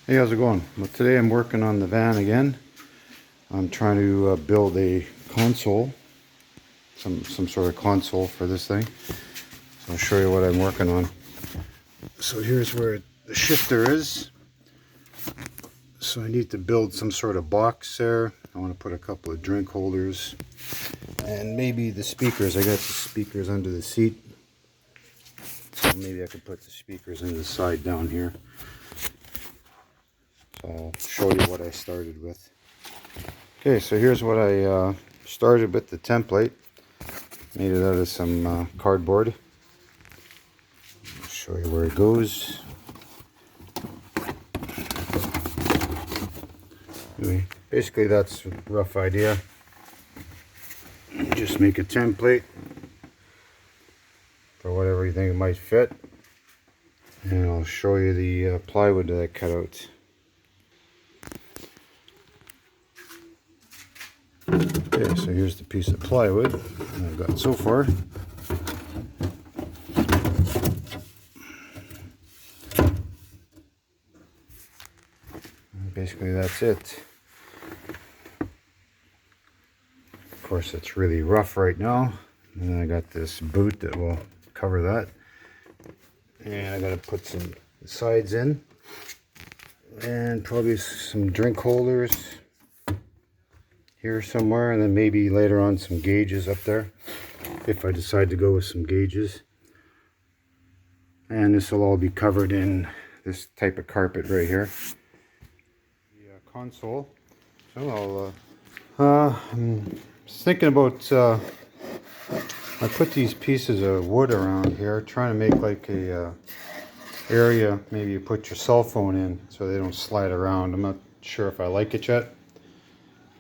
Hey, how's it going? Well, today I'm working on the van again. I'm trying to build a console, some sort of console for this thing. So I'll show you what I'm working on. So here's where the shifter is. So I need to build some sort of box there. I want to put a couple of drink holders and maybe the speakers. I got the speakers under the seat. So maybe I could put the speakers on the side down here. So I'll show you what I started with. Okay, so here's what I started with, the template. Made it out of some cardboard. I'll show you where it goes. Anyway, basically that's a rough idea. You just make a template for whatever you think it might fit. And I'll show you the plywood that I cut out. Okay, so here's the piece of plywood I've got so far. And basically that's it. Of course it's really rough right now. And then I got this boot that will cover that. And I gotta put some sides in. And probably some drink holders here somewhere, and then maybe later on some gauges up there if I decide to go with some gauges. And this will all be covered in this type of carpet right here. The console. So I'm thinking about I put these pieces of wood around here, trying to make like a area maybe you put your cell phone in so they don't slide around. I'm not sure if I like it yet,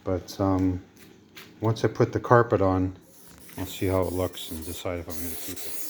but once I put the carpet on, I'll see how it looks and decide if I'm going to keep it.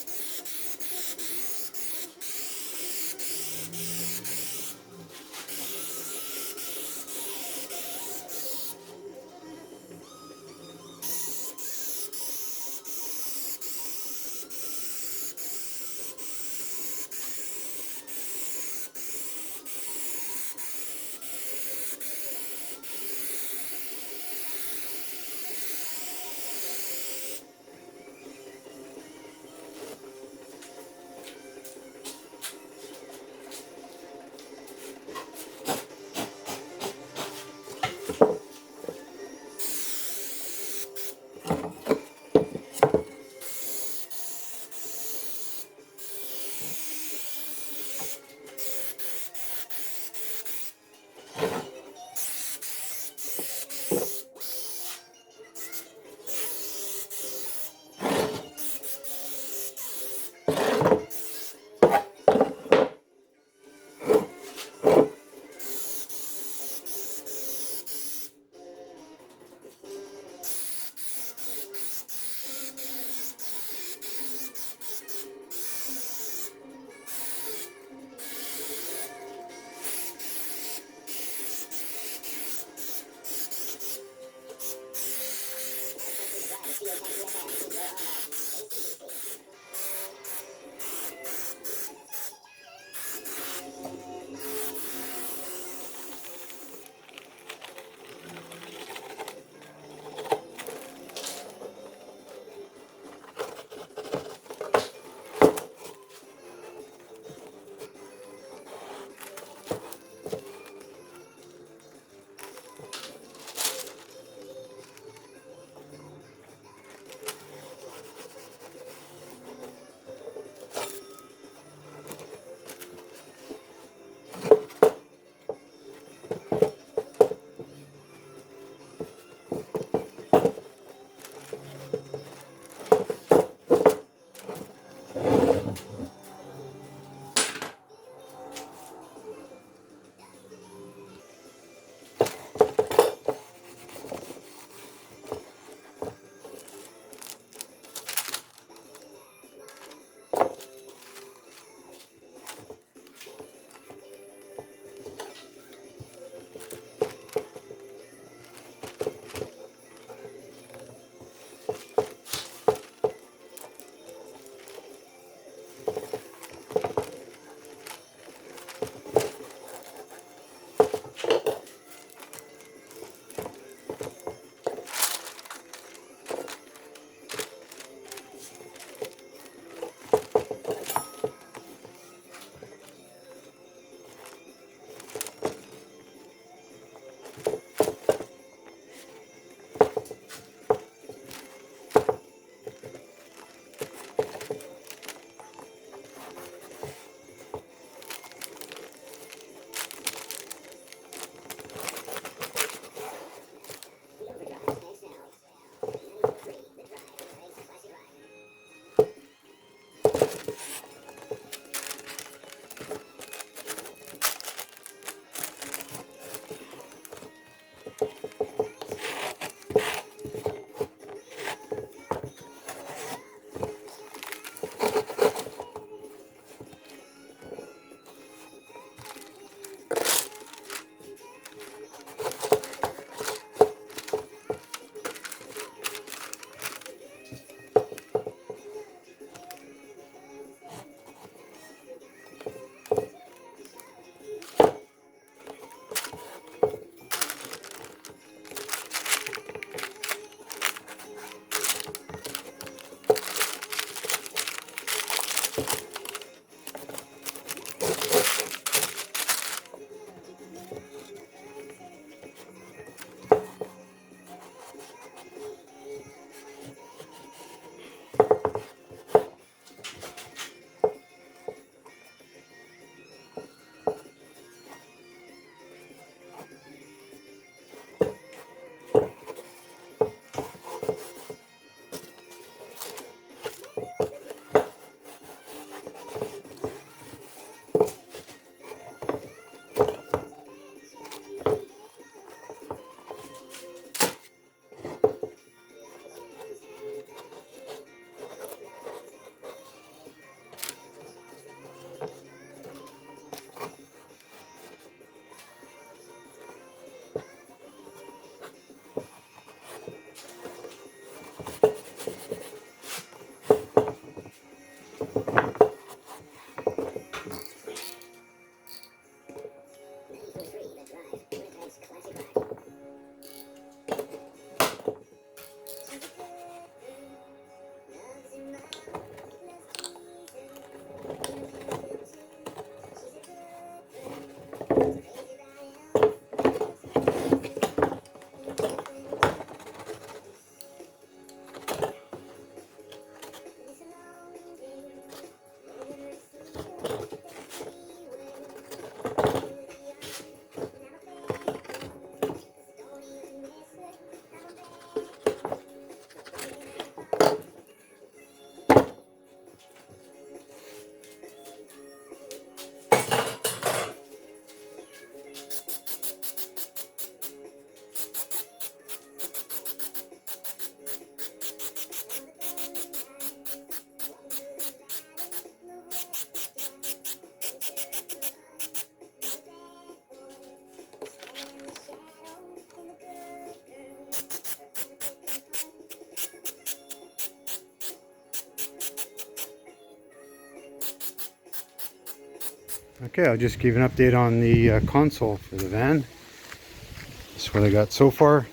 Okay, I'll just give an update on the console for the van. This is what I got so far.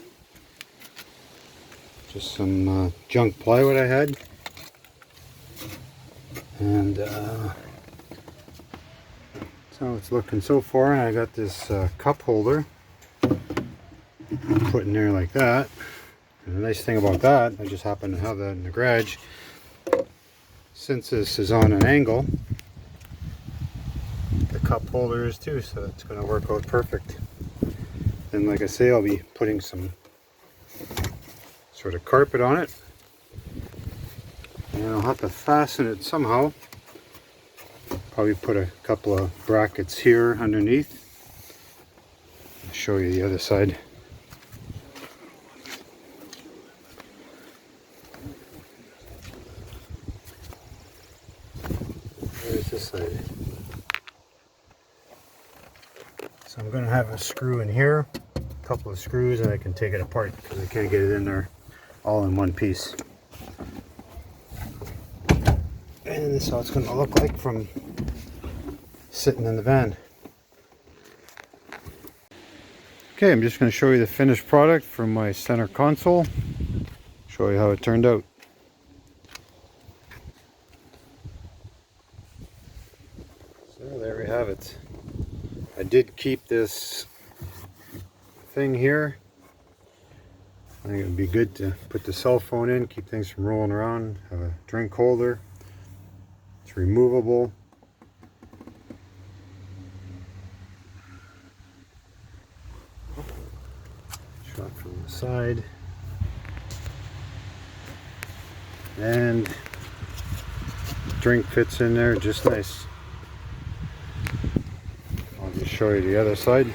Just some junk plywood I had. And that's how it's looking so far. And I got this cup holder put in there like that. And the nice thing about that, I just happen to have that in the garage. Since this is on an angle, the cup holder is too, so it's going to work out perfect. And like I say, I'll be putting some sort of carpet on it, and I'll have to fasten it somehow. Probably put a couple of brackets here underneath. I'll show you the other side. There's this side. So I'm going to have a screw in here, a couple of screws, and I can take it apart because I can't get it in there all in one piece. And this is how it's going to look like from sitting in the van. Okay, I'm just going to show you the finished product from my center console. Show you how it turned out. So there we have it. I did keep this thing here. I think it would be good to put the cell phone in, keep things from rolling around. Have a drink holder. It's removable. Shot from the side. And drink fits in there just nice. I'll just show you the other side.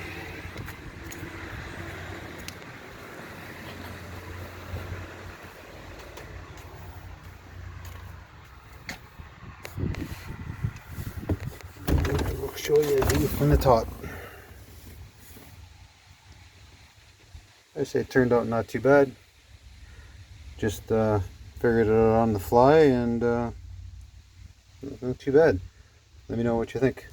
We'll show you a view from the top. I say it turned out not too bad. Just figured it out on the fly, and not too bad. Let me know what you think.